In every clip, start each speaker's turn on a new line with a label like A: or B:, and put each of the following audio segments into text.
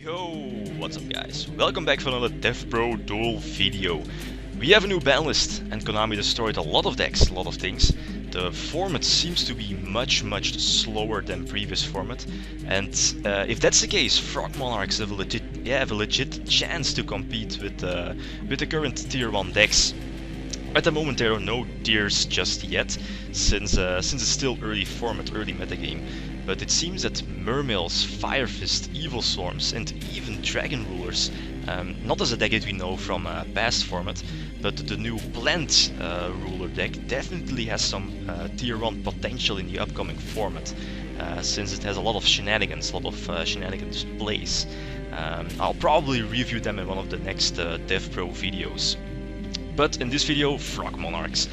A: Yo, what's up guys? Welcome back for another DevPro Duel video. We have a new ban list and Konami destroyed a lot of decks, a lot of things. The format seems to be much slower than previous format, and if that's the case, Frogmonarchs have a legit chance to compete with the current tier 1 decks. At the moment there are no tiers just yet, since it's still early format, early metagame. But it seems that Mermails, Fire Fist, Evil Swarms and even Dragon Rulers, not as a deck that we know from past format, but the new Plant Ruler deck definitely has some tier 1 potential in the upcoming format, since it has a lot of shenanigans, shenanigans plays. I'll probably review them in one of the next DevPro videos. But in this video, Frogmonarchs.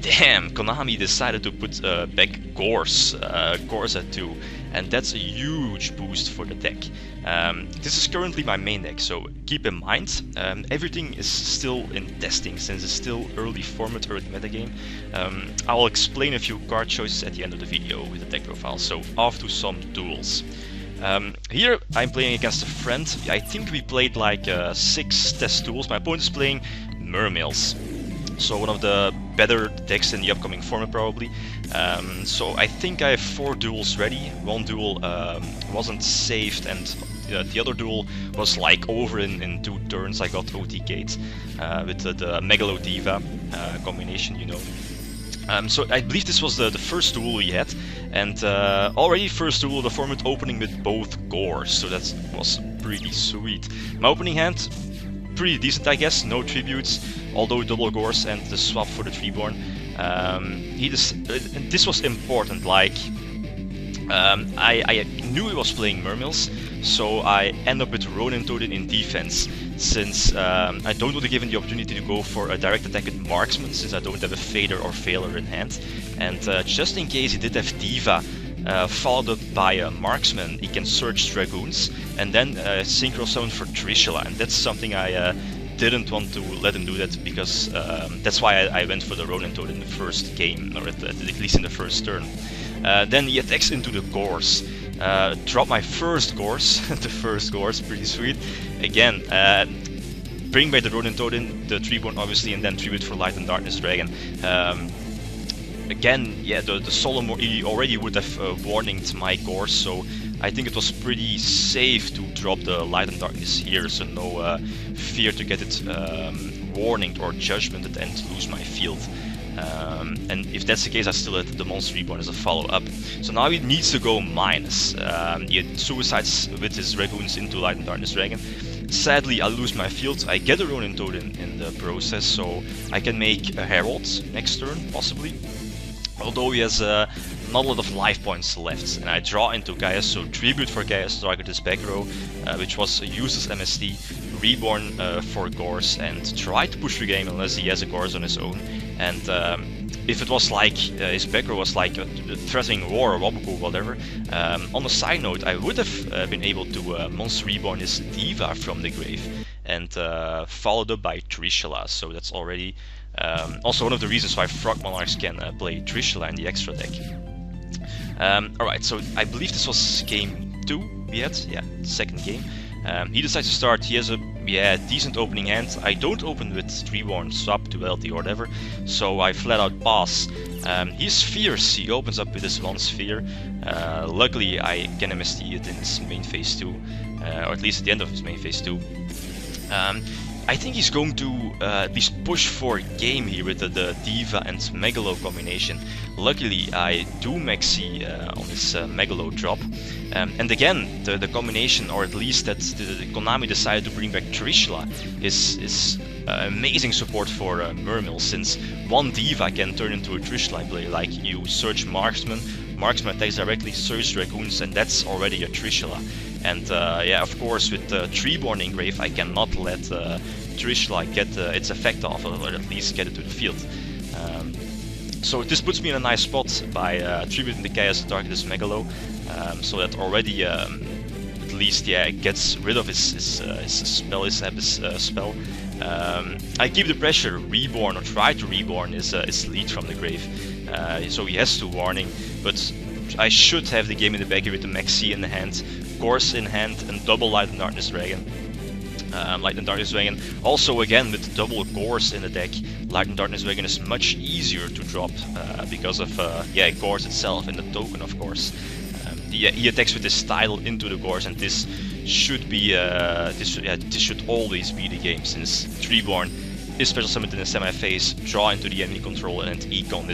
A: Damn, Konami decided to put back Gors at 2, and that's a huge boost for the deck. This is currently my main deck, so keep in mind, everything is still in testing since it's still early format, early metagame. I'll explain a few card choices at the end of the video with the deck profile, so off to some duels. Here I'm playing against a friend. I think we played like 6 test duels. My opponent is playing Mermails, so one of the better decks in the upcoming format probably. So I think I have 4 duels ready. One duel wasn't saved, and the other duel was like over in 2 turns. I got OT gate with the Megalo Diva combination, you know. So I believe this was the first duel we had, and already first duel of the format opening with both Gors, so that was pretty sweet. My opening hand, pretty decent I guess, no tributes, although double Gors and the swap for the Treeborn. This was important, like I knew he was playing Mermails, so I end up with Ronin Totem in defense, since I don't want to give him the opportunity to go for a direct attack with Marksman, since I don't have a Fader or Failer in hand. And just in case he did have Diva, followed up by a Marksman, he can search Dragoons, and then Synchro Summon for Trishula, and that's something I didn't want to let him do that, because that's why I went for the Ronin Totem in the first game, or at least in the first turn. Then he attacks into the Gors. Drop my first Gors, the first Gors, pretty sweet. Again, bring back the Ronin Totem, the Treeborn obviously, and then tribute for Light and Darkness Dragon. Again, yeah, the Solomon, he already would have warninged my Gors, so I think it was pretty safe to drop the Light and Darkness here, so no fear to get it warninged or judgmented and lose my field. And if that's the case, I still had the Monster Reborn as a follow-up. So now he needs to go minus. He had suicides with his Dragoons into Light and Darkness Dragon. Sadly, I lose my field. I get a Ronin Totem in the process, so I can make a Herald next turn, possibly. Although he has not a lot of life points left, and I draw into Gaius, so tribute for Gaius to target his back row, which was a useless MST, reborn for Gors, and try to push the game unless he has a Gors on his own. And if it was like his back row was like a threatening war or Wabuku, whatever, on a side note, I would have been able to Monster Reborn his Diva from the grave, and followed up by Trishula, so that's already also one of the reasons why Frogmonarchs can play Trishula in the extra deck. Alright, so I believe this was game 2 we had, yeah, second game. He decides to start. He has a decent opening hand. I don't open with Treeborn, swap, duality or whatever, so I flat out pass. He's fierce, he opens up with his 1 sphere. Luckily I can MST it in his main phase 2, or at least at the end of his main phase 2. I think he's going to at least push for game here with the Diva and Megalo combination. Luckily I do Maxi on this Megalo drop. And again, the combination, or at least that the Konami decided to bring back Trishula, is amazing support for Mermails, since 1 Diva can turn into a Trishula play, like you search Marksman, Marksman attacks directly, search Dragoons, and that's already a Trishula. And yeah, of course, with the Treeborn engrave, I cannot let Trishula get its effect off, or at least get it to the field. So this puts me in a nice spot by tributing the Chaos to target this Megalo, so that already at least, yeah, it gets rid of his spell, his spell. I keep the pressure, reborn, or try to reborn his lead from the grave, so he has to warning, but I should have the game in the bag here with the Maxi in the hand, Gorse in hand and double Light and Darkness Dragon. Light and Darkness Dragon. Also, again, with double Gorse in the deck, Light and Darkness Dragon is much easier to drop because of yeah, Gorse itself and the token, of course. He attacks with his title into the Gorse, and this should be this should always be the game, since Treeborn is special summoned in the semi-phase, draw into the enemy control, and econ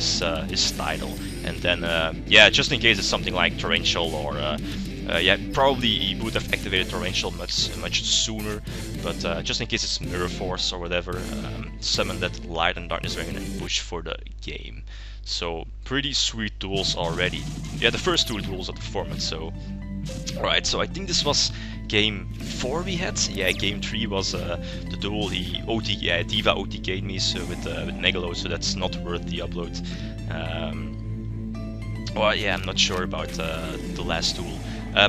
A: his title, and then yeah, just in case it's something like Torrential or yeah, probably he would have activated Torrential much sooner, but just in case it's Mirror Force or whatever, summon that Light and Darkness Dragon and push for the game. So pretty sweet duels already. Yeah, the first two duels of the format. So alright, so I think this was game 4 we had. Yeah, game 3 was the duel he Diva OTK'd me with Megalo, so that's not worth the upload. Well, yeah, I'm not sure about the last duel.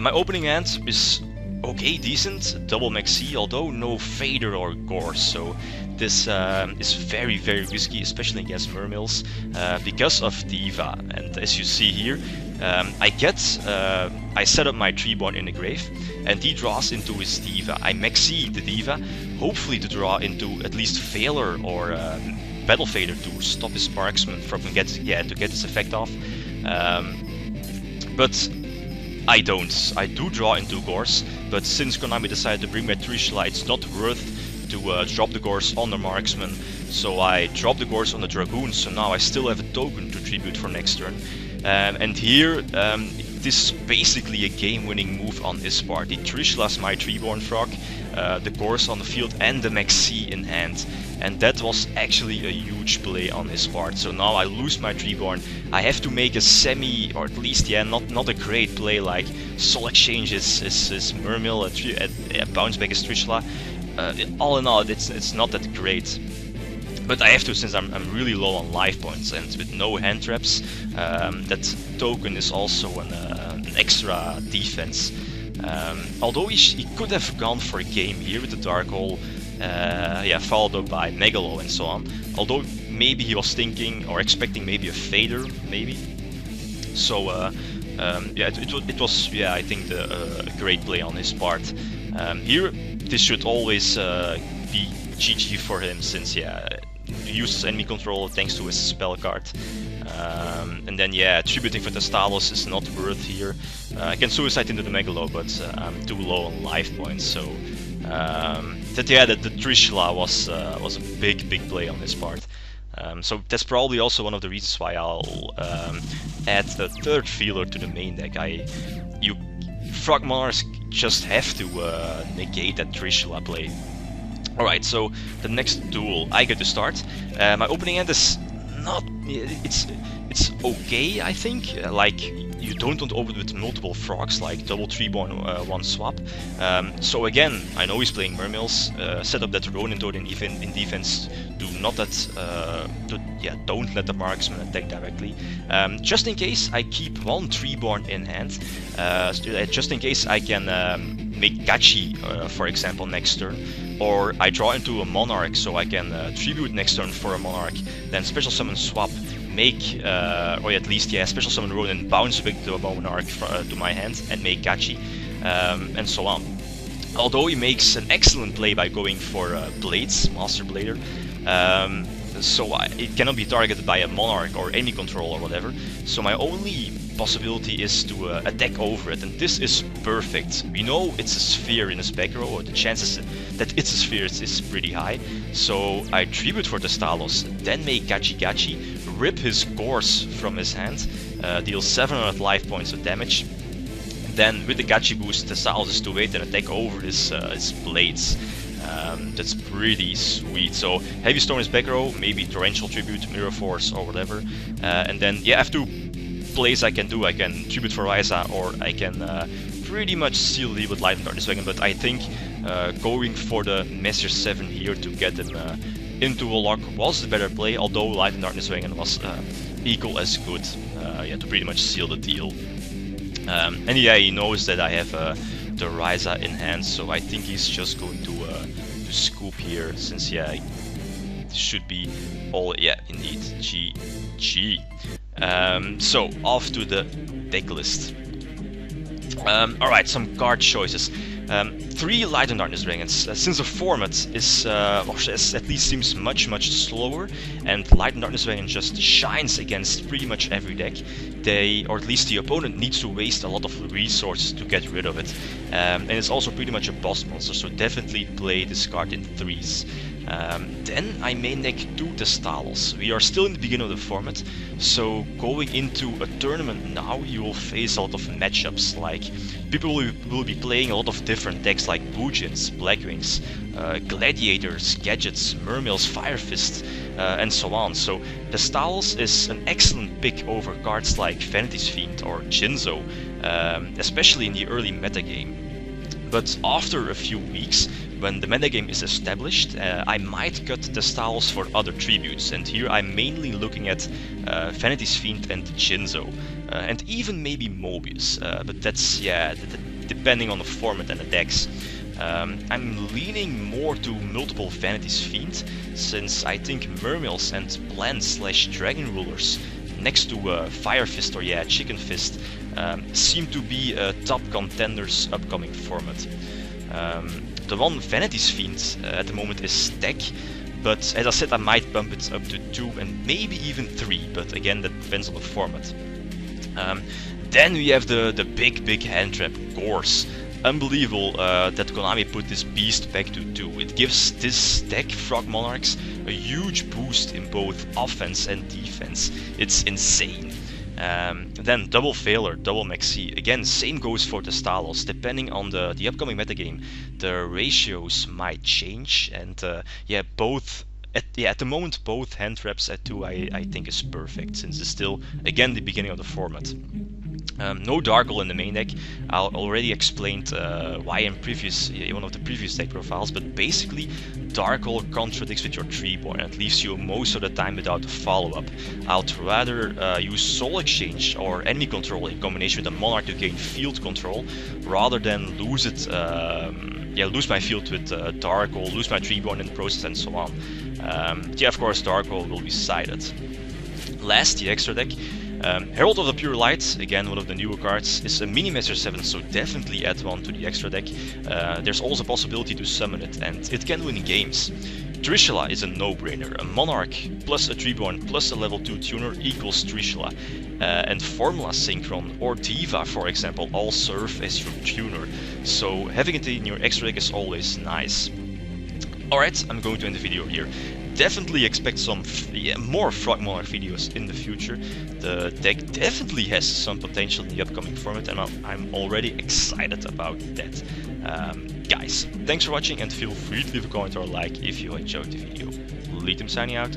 A: My opening hand is okay, decent, double Maxi, although no Fader or Gorse, so this is very risky, especially against Mermails, because of Diva. And as you see here, I set up my Treeborn in the grave, and he draws into his Diva. I Maxi the Diva, hopefully to draw into at least Failure or Battle Fader to stop his Marksman from to get his effect off. But I don't. I do draw into Gorse, but since Konami decided to bring back Trishula, it's not worth to drop the Gorse on the Marksman, so I drop the Gorse on the Dragoon, so now I still have a token to tribute for next turn. And here, this is basically a game-winning move on his part. He Trishulas my Treeborn Frog, the Gorse on the field, and the Maxi in hand. And that was actually a huge play on his part. So now I lose my Treeborn. I have to make a semi, or at least, yeah, not a great play like Soul Exchange is Mermail, bounce back is Trishula. All in all, it's not that great. But I have to, since I'm really low on life points, and with no hand traps, that token is also an extra defense. Although he could have gone for a game here with the Dark Hole, yeah, followed up by Megalo and so on. Although maybe he was thinking or expecting maybe a Fader, maybe. So yeah, it was, yeah, I think a great play on his part. Here, this should always be GG for him, since, yeah, he uses enemy control thanks to his spell card. And then, yeah, tributing for Testalos is not worth here. I can suicide into the Megalo, but I'm too low on life points, so the Trishula was a big play on his part. So that's probably also one of the reasons why I'll add the third Feeler to the main deck. Frogmonarchs just have to negate that Trishula play. Alright, so the next duel I get to start. My opening hand is not... It's okay, I think. Like, you don't want to open with multiple frogs, like double Treeborn one swap. So again, I know he's playing Mermails. Set up that Ronin Toad in defense. Don't let the Marksman attack directly. Just in case, I keep one Treeborn in hand. Just in case I can make Gachi, for example, next turn. Or I draw into a Monarch, so I can tribute next turn for a Monarch. Then special summon swap, make, or at least, yeah, special summon Ronin, bounce back to a Monarch to my hand, and make Gachi, and so on. Although he makes an excellent play by going for Blades, Master Blader, so it cannot be targeted by a Monarch or any control or whatever. So my only possibility is to attack over it, and this is perfect. We know it's a sphere in his back row, or the chances that it's a sphere is pretty high. So I tribute for Testalos, then make Gachi, rip his Gorse from his hand, deal 700 life points of damage. Then with the Gachi boost, Testalos is to wait and attack over his Blades. That's pretty sweet. So Heavy Storm is back row, maybe Torrential Tribute, Mirror Force or whatever. And then, yeah, I have two plays I can do. I can tribute for Ryza, or I can pretty much seal it with Light and Darkness Dragon, but I think going for the Messer 7 here to get him into a lock was the better play, although Light and Darkness Dragon was equal as good, yeah, to pretty much seal the deal. And yeah, he knows that I have the Ryza in hand, so I think he's just going to scoop here, since, yeah, it should be all, yeah, indeed, GG. So off to the deck list. Alright, some card choices. 3 Light and Darkness Dragons. Since the format is, or at least seems much slower, and Light and Darkness Dragon just shines against pretty much every deck, or at least the opponent needs to waste a lot of resources to get rid of it. And it's also pretty much a boss monster, so definitely play this card in 3s. Then I main deck 2 Testalos. We are still in the beginning of the format, so going into a tournament now you will face a lot of matchups, like people will be playing a lot of different decks like Boojins, Blackwings, Gladiators, Gadgets, Mermails, Fire Fist, and so on. So Testalos is an excellent pick over cards like Vanity's Fiend or Jinzo, especially in the early metagame. But after a few weeks, when the metagame is established, I might cut Testalos for other tributes, and here I'm mainly looking at Vanity's Fiend and Jinzo, and even maybe Mobius, but that's, yeah, depending on the format and the decks. I'm leaning more to multiple Vanity's Fiend, since I think Mermails and Plant/Dragon Rulers next to Fire Fist or Chicken Fist seem to be top contenders upcoming format. The one Vanity's Fiend at the moment is Tech, but as I said, I might bump it up to 2 and maybe even 3, but again that depends on the format. Then we have the big hand trap, Gorse. Unbelievable that Konami put this beast back to 2. It gives this deck, Frogmonarchs, a huge boost in both offense and defense. It's insane. Then double Failure, double Maxi. Again, same goes for the Testalos. Depending on the upcoming metagame, the ratios might change, and both. At the moment, both hand traps at 2 I think is perfect, since it's still, again, the beginning of the format. No Darkle in the main deck. I already explained why in one of the previous deck profiles, but basically Darkle contradicts with your Treeborn and leaves you most of the time without a follow-up. I'd rather use Soul Exchange or enemy control in combination with a Monarch to gain field control, rather than lose it. Lose my field with Darkle, lose my Treeborn in the process, and so on. Of course, Darkle will be sided. Last, the extra deck. Herald of the Pure Light, again one of the newer cards, is a mini Master 7, so definitely add one to the extra deck. There's also a possibility to summon it, and it can win games. Trishula is a no-brainer. A Monarch plus a Treeborn plus a level 2 tuner equals Trishula. And Formula Synchron or Diva, for example, all serve as your tuner, so having it in your extra deck is always nice. Alright, I'm going to end the video here. Definitely expect some more Frogmonarch videos in the future. The deck definitely has some potential in the upcoming format, and I'm already excited about that. Guys, thanks for watching, and feel free to leave a comment or a like if you enjoyed the video. Leetum signing out.